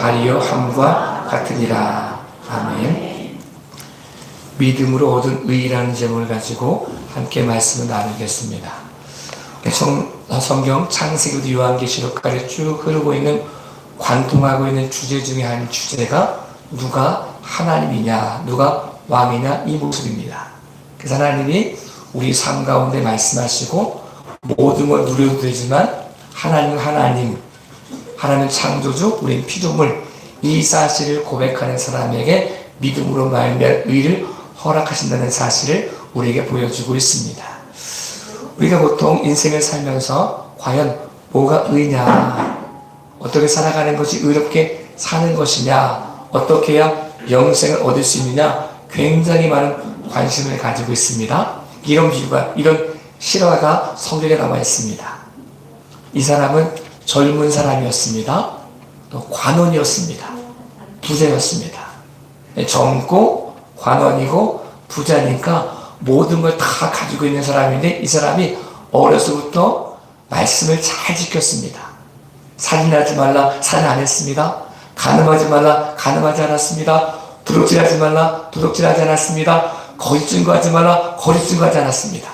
발이요 함과 같으니라. 아멘. 믿음으로 얻은 의라는 제목을 가지고 함께 말씀을 나누겠습니다. 성경 창세기부터 요한계시록까지 쭉 흐르고 있는, 관통하고 있는 주제 중에 한 주제가 누가 하나님이냐, 누가 왕이냐, 이 모습입니다. 그래서 하나님이 우리 삶 가운데 말씀하시고 모든 걸 누려도 되지만 하나님은 하나님, 하나님은 창조주, 우리는 피조물, 이 사실을 고백하는 사람에게 믿음으로 말미암아 의를 허락하신다는 사실을 우리에게 보여주고 있습니다. 우리가 보통 인생을 살면서 과연 뭐가 의냐, 어떻게 살아가는 것이 의롭게 사는 것이냐, 어떻게 해야 영생을 얻을 수 있느냐, 굉장히 많은 관심을 가지고 있습니다. 이런 비유가, 이런 실화가 성경에 남아 있습니다. 이 사람은 젊은 사람이었습니다. 또 관원이었습니다. 부자였습니다. 젊고 관원이고 부자니까 모든 걸 다 가지고 있는 사람인데, 이 사람이 어려서부터 말씀을 잘 지켰습니다. 살인하지 말라, 살인 안 했습니다. 간음하지 말라, 간음하지 않았습니다. 도둑질하지 말라, 도둑질하지 않았습니다. 거짓 증거하지 말라, 거짓 증거하지 않았습니다.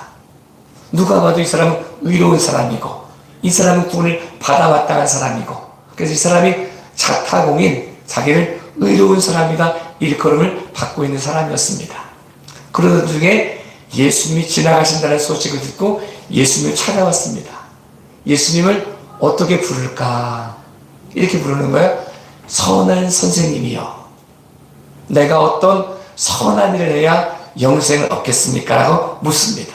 누가 봐도 이 사람은 의로운 사람이고, 이 사람은 구원을 받아왔다는 사람이고, 그래서 이 사람이 자타공인, 자기를 의로운 사람이다 일컬음을 받고 있는 사람이었습니다. 그러던 중에 예수님이 지나가신다는 소식을 듣고 예수님을 찾아왔습니다. 예수님을 어떻게 부를까? 이렇게 부르는 거예요. 선한 선생님이여, 내가 어떤 선한 일을 해야 영생을 얻겠습니까? 라고 묻습니다.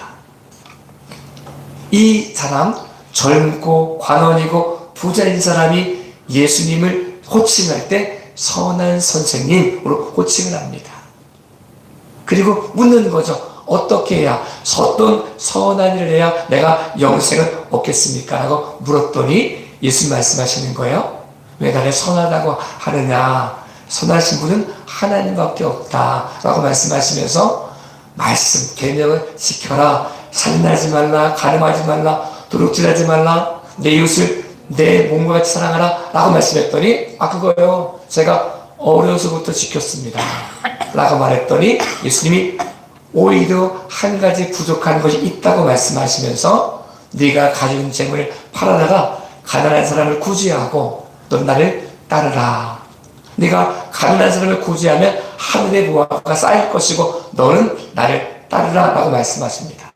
이 사람, 젊고 관원이고 부자인 사람이 예수님을 호칭할 때 선한 선생님으로 호칭을 합니다. 그리고 묻는 거죠. 어떻게 해야, 어떤 선한 일을 해야 내가 영생을 얻겠습니까? 라고 물었더니 예수님 말씀하시는 거예요. 왜 나를 선하다고 하느냐? 선하신 분은 하나님밖에 없다 라고 말씀하시면서 말씀, 계명을 지켜라. 살인하지 말라, 간음하지 말라, 도둑질하지 말라, 내 이웃을 내 몸과 같이 사랑하라 라고 말씀했더니, 그거요, 제가 어려서부터 지켰습니다 라고 말했더니 예수님이 오히려 한 가지 부족한 것이 있다고 말씀하시면서, 네가 가진 재물을 팔아다가 가난한 사람을 구제하고 넌 나를 따르라. 네가 가난한 사람을 구제하면 하늘의 보화가 쌓일 것이고 너는 나를 따르라 라고 말씀하십니다.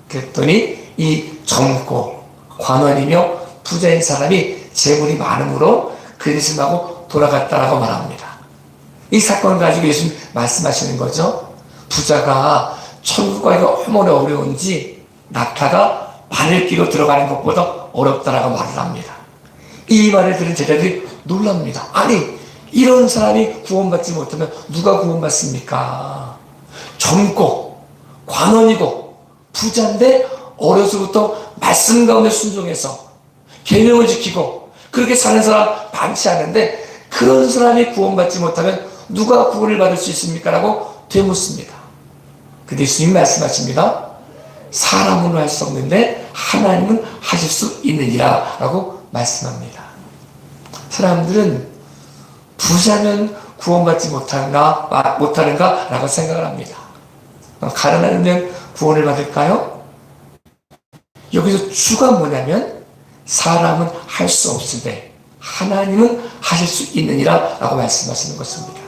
그랬더니 이 젊고 관원이며 부자인 사람이 재물이 많음으로 근심하고 돌아갔다라고 말합니다. 이 사건을 가지고 예수님 말씀하시는 거죠. 부자가 천국 가기가 얼마나 어려운지 낙타가 바늘기로 들어가는 것보다 어렵다라고 말을 합니다. 이 말을 들은 제자들이 놀랍니다. 아니, 이런 사람이 구원받지 못하면 누가 구원받습니까? 젊고 관원이고 부자인데 어려서부터 말씀 가운데 순종해서 계명을 지키고 그렇게 사는 사람 많지 않은데, 그런 사람이 구원받지 못하면 누가 구원을 받을 수 있습니까? 라고 되묻습니다. 근데 예수님 말씀하십니다. 사람으로 할 수 없는데 하나님은 하실 수 있느니라 라고 말씀합니다. 사람들은 부자면 구원받지 못하는가 라고 생각을 합니다. 가난하면 구원을 받을까요? 여기서 주가 뭐냐면, 사람은 할 수 없으되 하나님은 하실 수 있느니라 라고 말씀하시는 것입니다.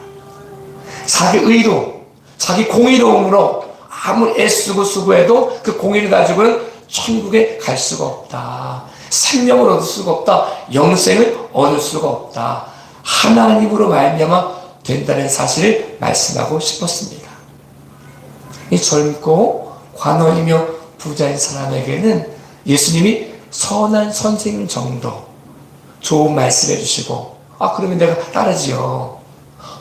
자기 의로, 자기 공의로움으로 아무리 애쓰고 수고해도 그 공의를 가지고는 천국에 갈 수가 없다. 생명을 얻을 수가 없다. 영생을 얻을 수가 없다. 하나님으로 말미암아 된다는 사실을 말씀하고 싶었습니다. 이 젊고 관원이며 부자인 사람에게는 예수님이 선한 선생님 정도 좋은 말씀해 주시고, 그러면 내가 따르지요.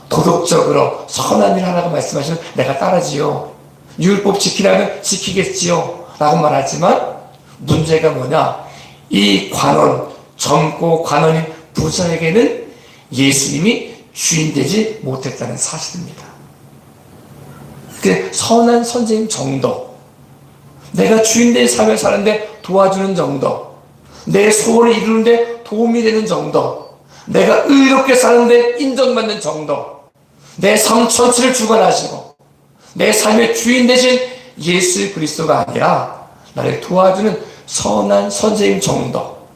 도덕적으로 선한 일 하라고 말씀하시면 내가 따르지요. 율법 지키라면 지키겠지요 라고 말하지만, 문제가 뭐냐, 이 관원, 젊고 관원인 부자에게는 예수님이 주인 되지 못했다는 사실입니다. 그 선한 선생님 정도, 내가 주인된 삶을 사는데 도와주는 정도, 내 소원을 이루는데 도움이 되는 정도, 내가 의롭게 사는데 인정받는 정도, 내 삶 전체를 주관하시고 내 삶의 주인 되신 예수 그리스도가 아니라 나를 도와주는 선한 선생님 정도,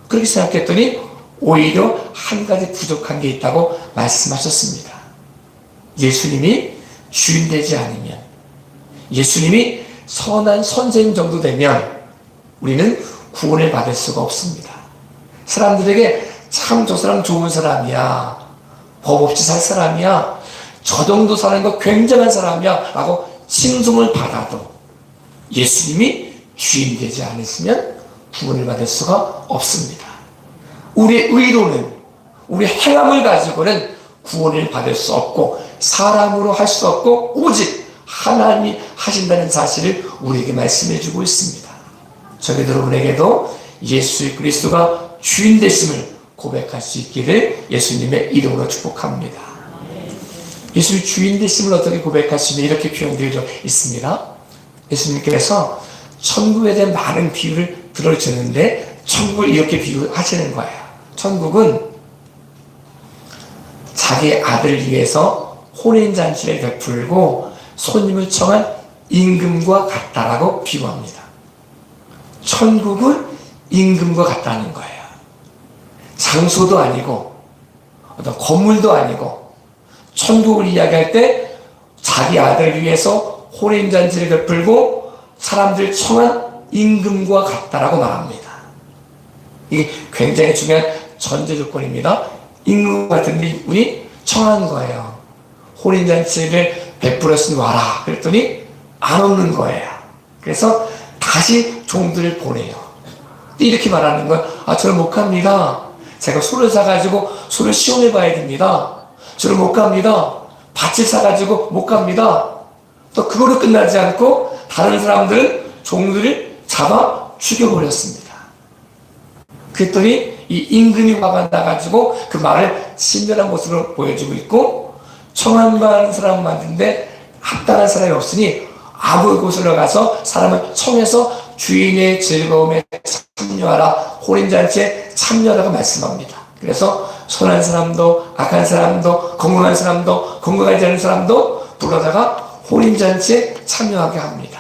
그렇게 생각했더니 오히려 한 가지 부족한 게 있다고 말씀하셨습니다. 예수님이 주인 되지 않으면, 예수님이 선한 선생님 정도 되면 우리는 구원을 받을 수가 없습니다. 사람들에게 참 저 사람 좋은 사람이야, 법 없이 살 사람이야, 저 정도 사는 거 굉장한 사람이야 라고 칭송을 받아도 예수님이 주인 되지 않으시면 구원을 받을 수가 없습니다. 우리의 의로는, 우리의 행함을 가지고는 구원을 받을 수 없고 사람으로 할 수 없고 오직 하나님이 하신다는 사실을 우리에게 말씀해 주고 있습니다. 저희 여러분에게도 예수 그리스도가 주인 되심을 고백할 수 있기를 예수님의 이름으로 축복합니다. 예수의 주인 되심을 어떻게 고백하시면 이렇게 표현되어 있습니다. 예수님께서 천국에 대한 많은 비유를 들어주는데 천국을 이렇게 비유하시는 거예요. 천국은 자기 아들을 위해서 혼인잔치를 베풀고 손님을 청한 임금과 같다라고 비유합니다. 천국은 임금과 같다는 거예요. 장소도 아니고 어떤 건물도 아니고 천국을 이야기할 때 자기 아들을 위해서 혼인잔치를 베풀고 사람들 청한 임금과 같다라고 말합니다. 이게 굉장히 중요한 전제 조건입니다. 임금 같은 분이 청한 거예요. 혼인잔치를 베풀었으니 와라. 그랬더니 안 오는 거예요. 그래서 다시 종들을 보내요. 이렇게 말하는 거예요. 아, 저는 못 갑니다. 제가 소를 사가지고 소를 시험해 봐야 됩니다. 저는 못 갑니다. 밭을 사가지고 못 갑니다. 또 그거로 끝나지 않고 다른 사람들은 종들을 잡아 죽여버렸습니다. 그랬더니 이 임금이 화가 나가지고 그 말을 친절한 모습으로 보여주고 있고, 청한 받은 사람 만든데 합당한 사람이 없으니 아무 곳으로 가서 사람을 청해서 주인의 즐거움에 참여하라, 혼인잔치에 참여하라고 말씀합니다. 그래서 선한 사람도 악한 사람도 건강한 사람도 건강하지 않은 사람도 불러다가 혼인잔치에 참여하게 합니다.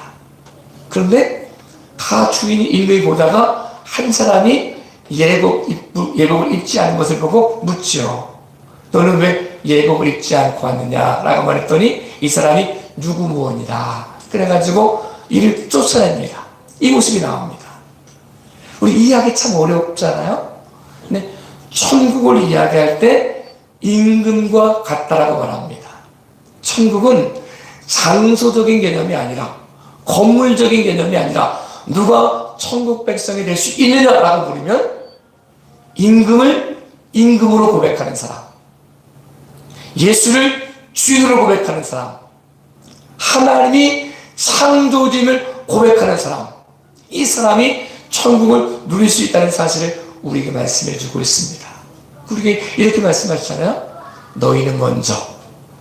그런데 다 주인이 일일이 보다가 한 사람이 예복을 입지 않은 것을 보고 묻죠. 너는 왜 예복을 입지 않고 왔느냐라고 말했더니 이 사람이 누구 무언이다. 그래가지고 이를 쫓아냅니다. 이 모습이 나옵니다. 우리 이해하기 참 어렵잖아요. 근데 천국을 이야기할 때 임금과 같다라고 말합니다. 천국은 장소적인 개념이 아니라 건물적인 개념이 아니라 누가 천국 백성이 될 수 있느냐라고 물으면 임금을 임금으로 고백하는 사람, 예수를 주인으로 고백하는 사람, 하나님이 창조주임을 고백하는 사람, 이 사람이 천국을 누릴 수 있다는 사실을 우리에게 말씀해 주고 있습니다. 우리에게 이렇게 말씀하시잖아요. 너희는 먼저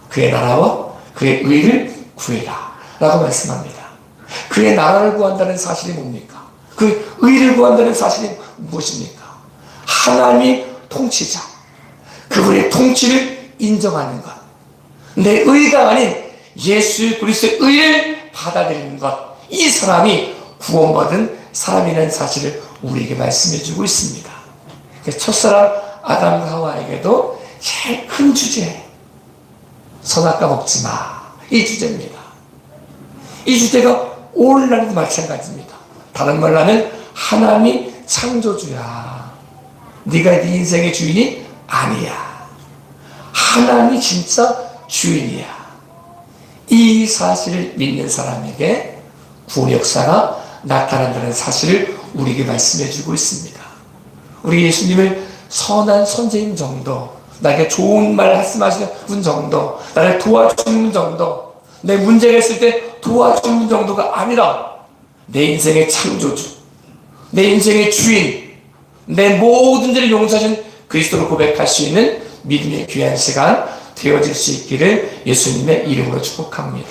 그의 나라와 그의 의를 구해라 라고 말씀합니다. 그의 나라를 구한다는 사실이 뭡니까? 그의 의를 구한다는 사실이 무엇입니까? 하나님이 통치자, 그분의 통치를 인정하는 것, 내 의가 아닌 예수 그리스도의 의를 받아들이는 것, 이 사람이 구원받은 사람이라는 사실을 우리에게 말씀해 주고 있습니다. 첫사람 아담과 하와에게도 제일 큰 주제, 선악과 먹지 마, 이 주제입니다. 이 주제가 오늘날도 마찬가지입니다. 다른 말로 하면 하나님이 창조주야. 네가 네 인생의 주인이 아니야. 하나님이 진짜 주인이야. 이 사실을 믿는 사람에게 구원 역사가 나타난다는 사실을 우리에게 말씀해 주고 있습니다. 우리 예수님을 선한 선생님 정도, 나에게 좋은 말 말씀하시는 분 정도, 나를 도와주는 정도, 내 문제가 있을 때 도와주는 정도가 아니라 내 인생의 창조주, 내 인생의 주인, 내 모든 일을 용서하신 그리스도를 고백할 수 있는 믿음의 귀한 시간 되어질 수 있기를 예수님의 이름으로 축복합니다.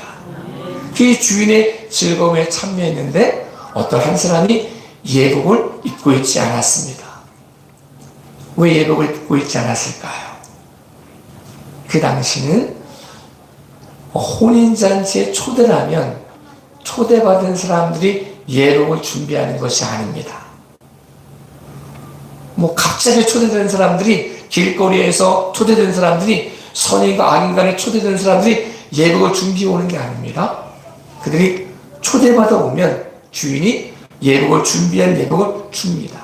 그 주인의 즐거움에 참여했는데 어떤 한 사람이 예복을 입고 있지 않았습니다. 왜 예복을 입고 있지 않았을까요? 그 당시는 혼인잔치에 초대를 하면 초대받은 사람들이 예복을 준비하는 것이 아닙니다. 갑자기 초대된 사람들이, 길거리에서 초대된 사람들이, 선인과 악인간에 초대된 사람들이 예복을 준비해 오는 게 아닙니다. 그들이 초대받아 오면 주인이 예복을 준비한 예복을 줍니다.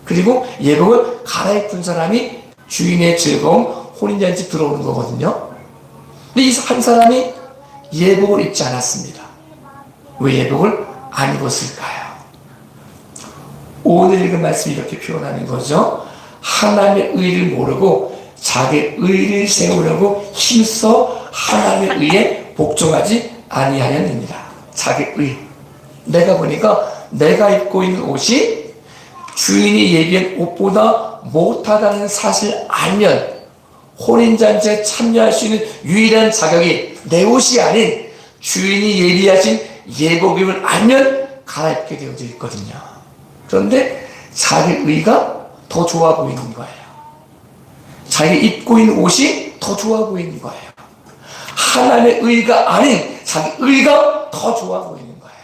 그리고 예복을 갈아입은 사람이 주인의 즐거움, 혼인잔치 들어오는 거거든요. 근데 이 한 사람이 예복을 입지 않았습니다. 왜 예복을 안 입었을까요? 오늘 읽은 말씀이 이렇게 표현하는 거죠. 하나님의 의를 모르고 자기의 의를 세우려고 힘써 하나님의 의에 복종하지 아니하였느니라. 자기의 의. 내가 보니까 내가 입고 있는 옷이 주인이 예비한 옷보다 못하다는 사실을 알면 혼인잔치에 참여할 수 있는 유일한 자격이 내 옷이 아닌 주인이 예비하신 예복임을 알면 갈아입게 되어져 있거든요. 그런데 자기 의가 더 좋아 보이는 거예요. 자기 입고 있는 옷이 더 좋아 보이는 거예요. 하나님의 의가 아닌 자기 의가 더 좋아 보이는 거예요.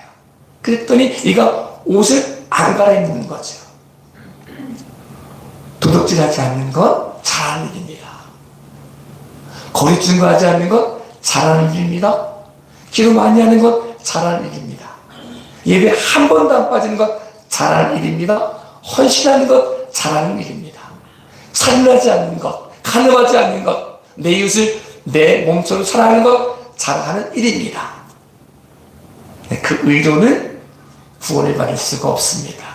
그랬더니 이가 옷을 안 갈아입는 거죠. 도둑질하지 않는 건 잘하는 일입니다. 거리 증거하지 않는 건 잘하는 일입니다. 기도 많이 하는 건 잘하는 일입니다. 예배 한 번도 안 빠지는 건 잘하는 일입니다. 헌신하는 것 잘하는 일입니다. 살인하지 않는 것, 간음하지 않는 것, 내 이웃을 내 몸처럼 사랑하는 것 잘하는 일입니다. 그 의로는 구원을 받을 수가 없습니다.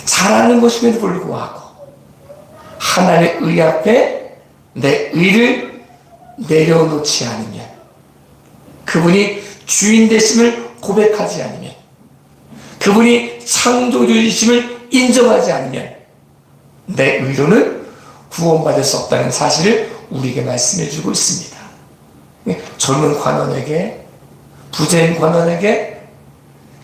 잘하는 것임에도 불구하고 하나님의 의 앞에 내 의를 내려놓지 않으면, 그분이 주인 되심을 고백하지 않으면, 그분이 창조주이심을 인정하지 않으면 내 의로는 구원받을 수 없다는 사실을 우리에게 말씀해 주고 있습니다. 젊은 관원에게, 부자인 관원에게,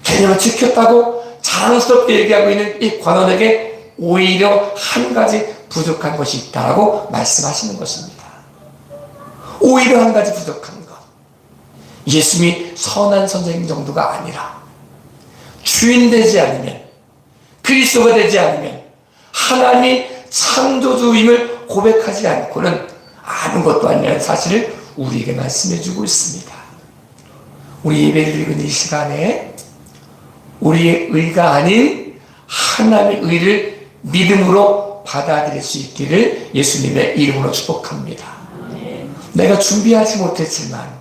개념을 지켰다고 자랑스럽게 얘기하고 있는 이 관원에게 오히려 한 가지 부족한 것이 있다고 말씀하시는 것입니다. 오히려 한 가지 부족한 것. 예수님이 선한 선생님 정도가 아니라 주인 되지 않으면, 그리스도가 되지 않으면, 하나님이 창조주임을 고백하지 않고는 아무것도 아니라는 사실을 우리에게 말씀해 주고 있습니다. 우리 예배를 읽은 이 시간에 우리의 의가 아닌 하나님의 의를 믿음으로 받아들일 수 있기를 예수님의 이름으로 축복합니다. 내가 준비하지 못했지만,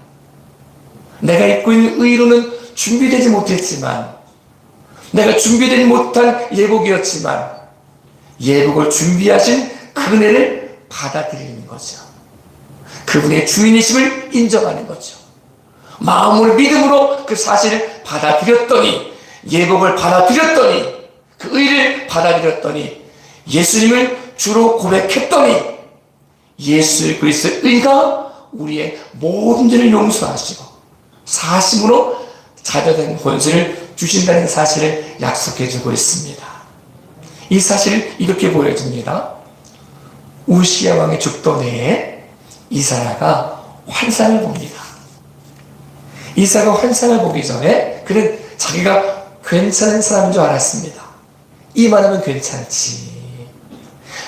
내가 입고 있는 의로는 준비되지 못했지만, 내가 준비되지 못한 예복이었지만 예복을 준비하신 그 은혜를 받아들이는 거죠. 그분의 주인이심을 인정하는 거죠. 마음으로 믿음으로 그 사실을 받아들였더니, 예복을 받아들였더니, 그 의를 받아들였더니, 예수님을 주로 고백했더니 예수 그리스도의 의가 우리의 모든 죄를 용서하시고 사심으로 자녀된 권세를 주신다는 사실을 약속해 주고 있습니다. 이 사실을 이렇게 보여줍니다. 우시야 왕이 죽던 해에 이사야가 환상을 봅니다. 이사야가 환상을 보기 전에 그는 자기가 괜찮은 사람인 줄 알았습니다. 이만하면 괜찮지.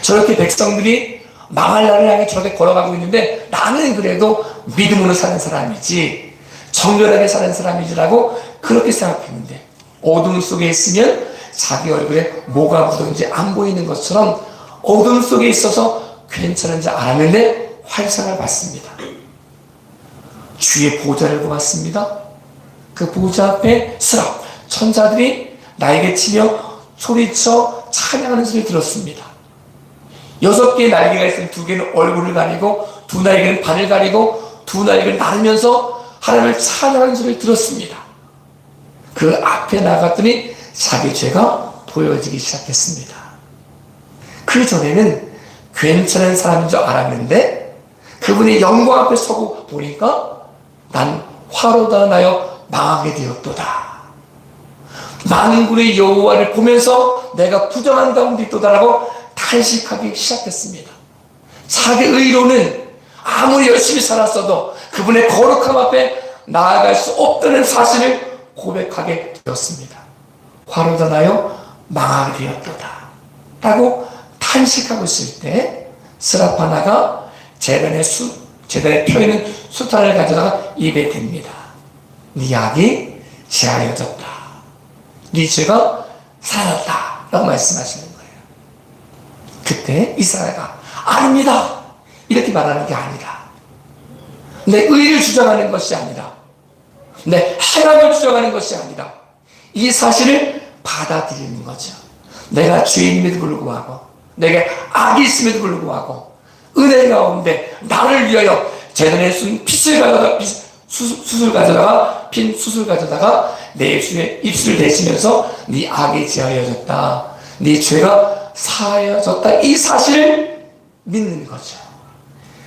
저렇게 백성들이 망할 날을 향해 저렇게 걸어가고 있는데 나는 그래도 믿음으로 사는 사람이지, 정결하게 사는 사람이지라고 그렇게 생각했는데, 어둠 속에 있으면 자기 얼굴에 뭐가 묻었는지 안 보이는 것처럼 어둠 속에 있어서 괜찮은지 알았는데 환상을 봤습니다. 주의 보좌를 보았습니다. 그 보좌 앞에 스랍 천사들이 날개 치며 소리쳐 찬양하는 소리를 들었습니다. 6개의 날개가 있으면 2개는 얼굴을 가리고 2 날개는 발을 가리고 2 날개를 나르면서 하나님을 찬양하는 소리를 들었습니다. 그 앞에 나갔더니 자기 죄가 보여지기 시작했습니다. 그 전에는 괜찮은 사람인 줄 알았는데 그분이 영광 앞에 서고 보니까 난 화로다 나여 망하게 되었도다. 만군의 여호와를 보면서 내가 부정한 가운데 있도다라고 탄식하기 시작했습니다. 자기 의로는 아무리 열심히 살았어도 그분의 거룩함 앞에 나아갈 수 없다는 사실을 고백하게 되었습니다. 화로다 나여 망하게 되었도다 라고 탄식하고 있을 때 스라파나가 재단에 펴있는 수탄을 가져다가 입에 댑니다. 네 악이 제하여졌다. 네 죄가 사라졌다 라고 말씀하시는 거예요. 그때 이스라엘가 아닙니다 이렇게 말하는 게 아니라, 내 의를 주장하는 것이 아니라, 내 행함을 주장하는 것이 아니라 이 사실을 받아들이는 거죠. 내가 죄인임에도 불구하고, 내게 악이 있음에도 불구하고 은혜 가운데 나를 위하여 재단에 쓴 핏을 가져다가 핀 숯을 가져다가 내 입술을 대시면서 네 악이 제하여졌다, 네 죄가 사하여졌다, 이 사실을 믿는 거죠.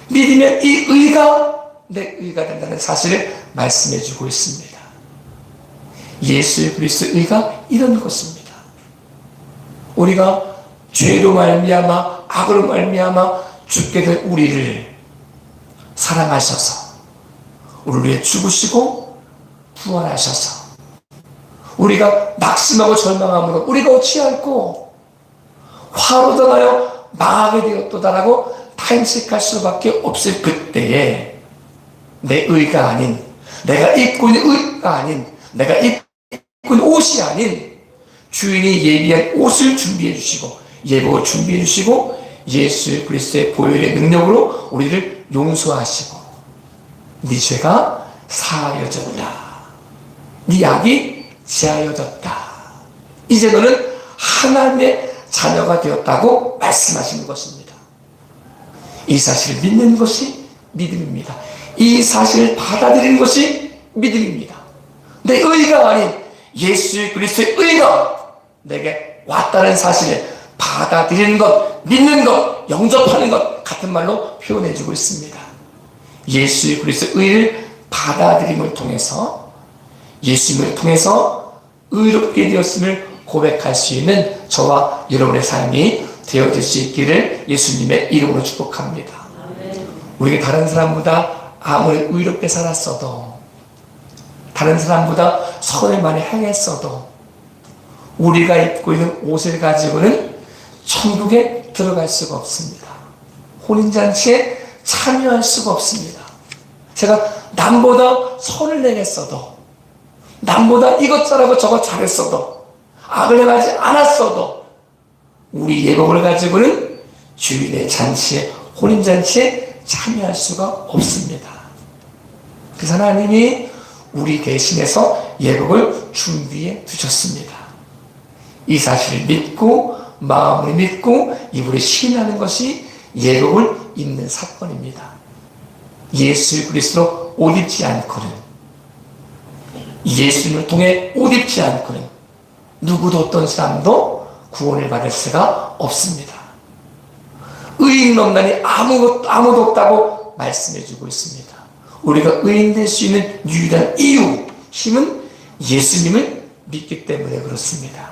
믿으면 이 의가 내 의가 된다는 사실을 말씀해 주고 있습니다. 예수 그리스도의 의가 이런 것입니다. 우리가 죄로 말미암아 악으로 말미암아 죽게 될 우리를 사랑하셔서 우리를 위해 죽으시고 부활하셔서 우리가 낙심하고 절망함으로 우리가 어찌할꼬 화로 당하여 망하게 되었도다라고 탄식할 수밖에 없을 그때에 내 의가 아닌, 내가 입고 있는 의가 아닌, 내가 입고 있는 옷이 아닌 주인이 예비한 옷을 준비해 주시고 예복을 준비해 주시고 예수 그리스도의 보혈의 능력으로 우리를 용서하시고 네 죄가 사하여졌다, 네 악이 제하여졌다, 이제 너는 하나님의 자녀가 되었다고 말씀하시는 것입니다. 이 사실을 믿는 것이 믿음입니다. 이 사실을 받아들이는 것이 믿음입니다. 내 의가 아닌 예수 그리스도의 의가 내게 왔다는 사실을 받아들이는 것, 믿는 것, 영접하는 것 같은 말로 표현해주고 있습니다. 예수 그리스도의 의를 받아들임을 통해서 예수님을 통해서 의롭게 되었음을 고백할 수 있는 저와 여러분의 삶이 되어질 수 있기를 예수님의 이름으로 축복합니다. 우리가 다른 사람보다 아무리 의롭게 살았어도, 다른 사람보다 선을 많이 행했어도 우리가 입고 있는 옷을 가지고는 천국에 들어갈 수가 없습니다. 혼인잔치에 참여할 수가 없습니다. 제가 남보다 선을 행했어도, 남보다 이것 잘하고 저것 잘했어도, 악을 행하지 않았어도 우리 예복을 가지고는 주일의 잔치에, 혼인잔치에 참여할 수가 없습니다. 그래서 하나님이 우리 대신해서 예복을 준비해 두셨습니다. 이 사실을 믿고 마음을 믿고 입으로 시인하는 것이 예복을 입는 사건입니다. 예수 그리스도로 옷 입지 않고는, 예수님을 통해 옷 입지 않고는 누구도 어떤 사람도 구원을 받을 수가 없습니다. 의인 없나니 아무도 없다고 말씀해주고 있습니다. 우리가 의인 될 수 있는 유일한 이유, 힘은 예수님을 믿기 때문에 그렇습니다.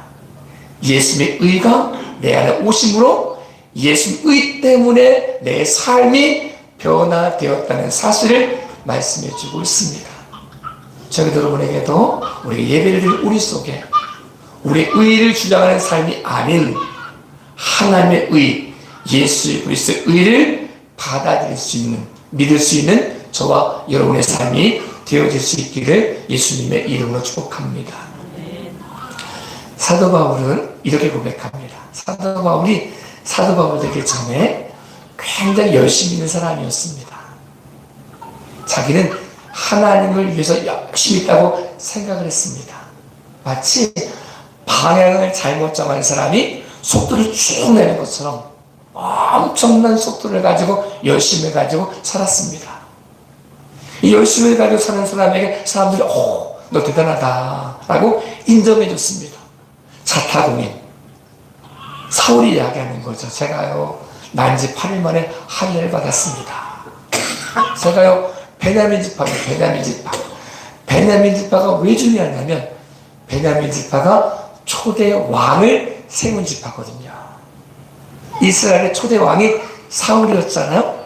예수님의 의가 내 안에 오심으로 예수님 의 때문에 내 삶이 변화되었다는 사실을 말씀해주고 있습니다. 저기 여러분에게도 우리 예배를 드릴 우리 속에 우리의 의를 주장하는 삶이 아닌 하나님의 의, 예수 그리스도의 의를 받아들일 수 있는, 믿을 수 있는 저와 여러분의 삶이 되어질 수 있기를 예수님의 이름으로 축복합니다. 사도 바울은 이렇게 고백합니다. 사도 바울이 사도 바울 되기 전에 굉장히 열심히 있는 사람이었습니다. 자기는 하나님을 위해서 열심히 있다고 생각을 했습니다. 마치 방향을 잘못 정한 사람이 속도를 쭉 내는 것처럼 엄청난 속도를 가지고 열심히 가지고 살았습니다. 이 열심히 가지고 사는 사람에게 사람들이 너 대단하다 라고 인정해 줬습니다. 자타공인 사울이 이야기하는 거죠. 제가요 난지 8일 만에 할례를 받았습니다. 제가요 베냐민 지파가 왜 중요하냐면 베냐민 지파가 초대 왕을 세운 지파거든요. 이스라엘의 초대 왕이 사울이었잖아요.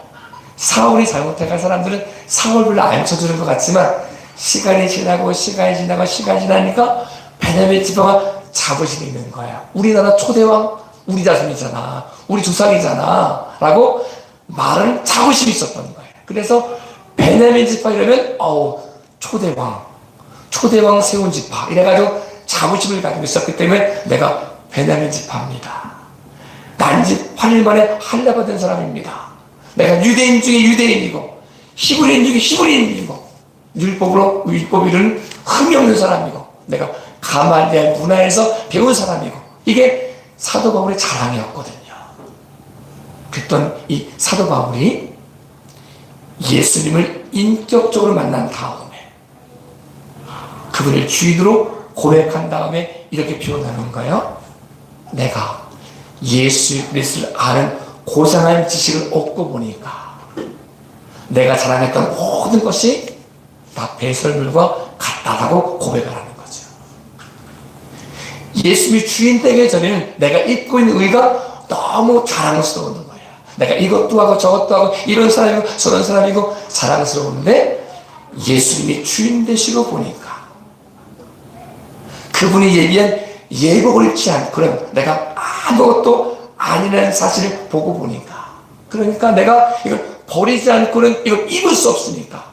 사울이 잘못해간 사람들은 사울 별로 안 쳐주는 것 같지만 시간이 지나고 시간이 지나니까 베냐민 지파가 자부심이 있는 거야. 우리나라 초대왕 우리 자손이잖아, 우리 조상이잖아 라고 말은 자부심이 있었던 거예요. 그래서 베냐민 지파 이러면 초대왕 세운 지파 이래가지고 자부심을 가지고 있었기 때문에 내가 베냐민 지파입니다. 난집 8일 만에 할례받은 사람입니다. 내가 유대인 중에 유대인이고 히브리인 중에 히브리인이고 율법 이루는 흠이 없는 사람이고 내가 가말리엘 문화에서 배운 사람이고 이게 사도 바울의 자랑이었거든요. 그랬던 이 사도 바울이 예수님을 인격적으로 만난 다음에 그분을 주인으로 고백한 다음에 이렇게 표현하는 거예요. 내가 예수 그리스도를 아는 고상한 지식을 얻고 보니까 내가 자랑했던 모든 것이 다 배설물과 같다라고 고백을 하는 거죠. 예수님이 주인 되기 전에는 내가 입고 있는 의가 너무 자랑스러운 거예요. 내가 이것도 하고 저것도 하고 이런 사람이고 저런 사람이고 자랑스러운데 예수님이 주인 되시고 보니까 그분이 예비한 예복을 입지 않고 내가 아무것도 아니라는 사실을 보고 보니까 그러니까 내가 이걸 버리지 않고는 이걸 입을 수 없으니까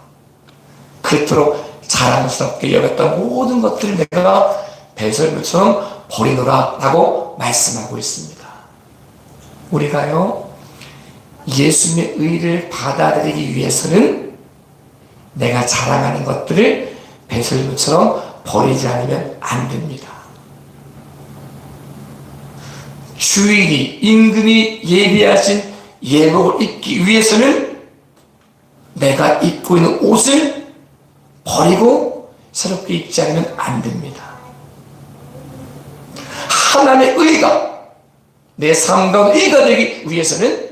그토록 자랑스럽게 여겼던 모든 것들을 내가 배설물처럼 버리노라 라고 말씀하고 있습니다. 우리가요 예수님의 의를 받아들이기 위해서는 내가 자랑하는 것들을 배설물처럼 버리지 않으면 안 됩니다. 주일이 임금이 예비하신 예복을 입기 위해서는 내가 입고 있는 옷을 버리고 새롭게 입지 않으면 안 됩니다. 하나님의 의가 내 삶 가운데 의가 되기 위해서는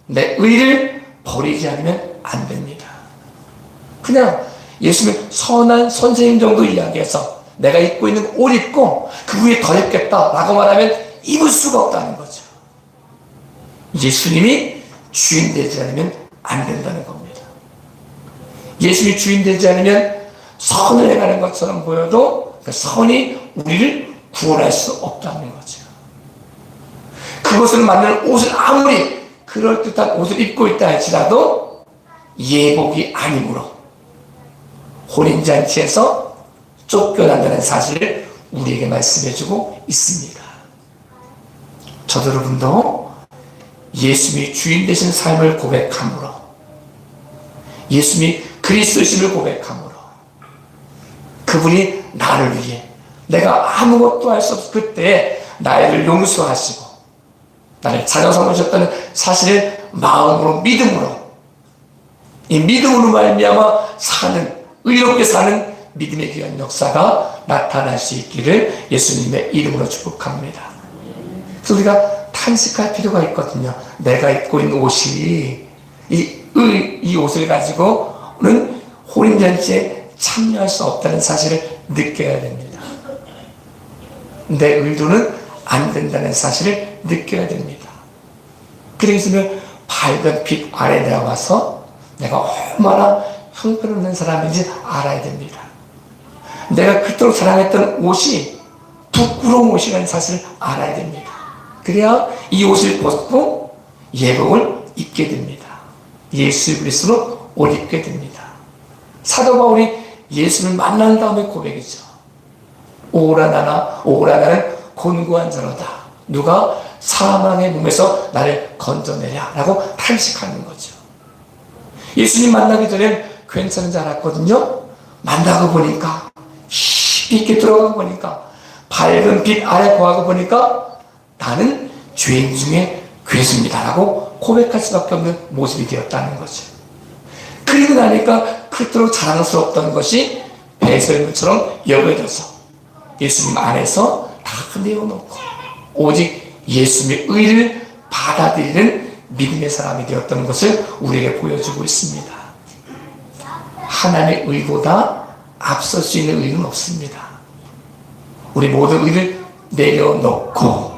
내 의를 버리지 않으면 안 됩니다. 그냥 예수님 선한 선생님 정도 이야기해서 내가 입고 있는 옷 입고 그 위에 더 입겠다라고 말하면 입을 수가 없다는 거죠. 예수님이 주인 되지 않으면 안 된다는 겁니다. 예수님이 주인 되지 않으면 선을 행하는 것처럼 보여도 그 선이 우리를 구원할 수 없다는 거죠. 그것을 만드는 옷을 아무리 그럴듯한 옷을 입고 있다 할지라도 예복이 아니므로 혼인잔치에서 쫓겨난다는 사실을 우리에게 말씀해주고 있습니다. 저도 여러분도 예수님이 주인 되신 삶을 고백함으로 예수님이 그리스도이심을 고백함으로 그분이 나를 위해 내가 아무것도 할 수 없을 그때 나를 용서하시고 나를 자녀 삼으셨다는 사실을 마음으로 믿음으로 이 믿음으로 말미암아 사는 의롭게 사는 믿음의 귀한 역사가 나타날 수 있기를 예수님의 이름으로 축복합니다. 그래서 우리가 탄식할 필요가 있거든요. 내가 입고 있는 옷이 이 옷을 가지고는 혼인잔치에 참여할 수 없다는 사실을 느껴야 됩니다. 내 의도는 안 된다는 사실을 느껴야 됩니다. 그래서 밝은 빛 아래 내려와서 내가 얼마나 형편없는 사람인지 알아야 됩니다. 내가 그토록 사랑했던 옷이 부끄러운 옷이라는 사실을 알아야 됩니다. 그래야 이 옷을 벗고 예복을 입게 됩니다. 예수 그리스도로 옷 입게 됩니다. 사도 바울이 예수를 만난 다음에 고백이죠. 오라 나는 곤고한 자로다. 누가 사망의 몸에서 나를 건져내랴 라고 탄식하는 거죠. 예수님 만나기 전엔 괜찮은 줄 알았거든요. 만나고 보니까 깊이 있게 들어가고 보니까 밝은 빛 아래 거하고 보니까 나는 죄인 중에 괴수입니다 라고 고백할 수밖에 없는 모습이 되었다는 거죠. 그리고 나니까 그토록 자랑스러웠던 것이 배설물처럼 여겨져서 예수님 안에서 다 내어놓고 오직 예수님의 의를 받아들이는 믿음의 사람이 되었던 것을 우리에게 보여주고 있습니다. 하나님의 의보다 앞설 수 있는 의는 없습니다. 우리 모든 의를 내려놓고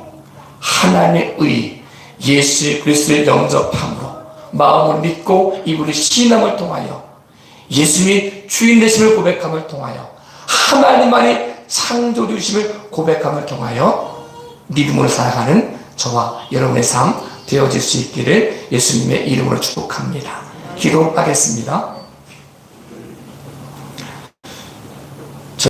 하나님의 의, 예수 그리스도를 영접함으로 마음을 믿고 입으로 신앙을 통하여 예수님이 주인 되심을 고백함을 통하여 하나님만이 창조주심을 고백함을 통하여 믿음으로 살아가는 저와 여러분의 삶 되어질 수 있기를 예수님의 이름으로 축복합니다. 기도하겠습니다.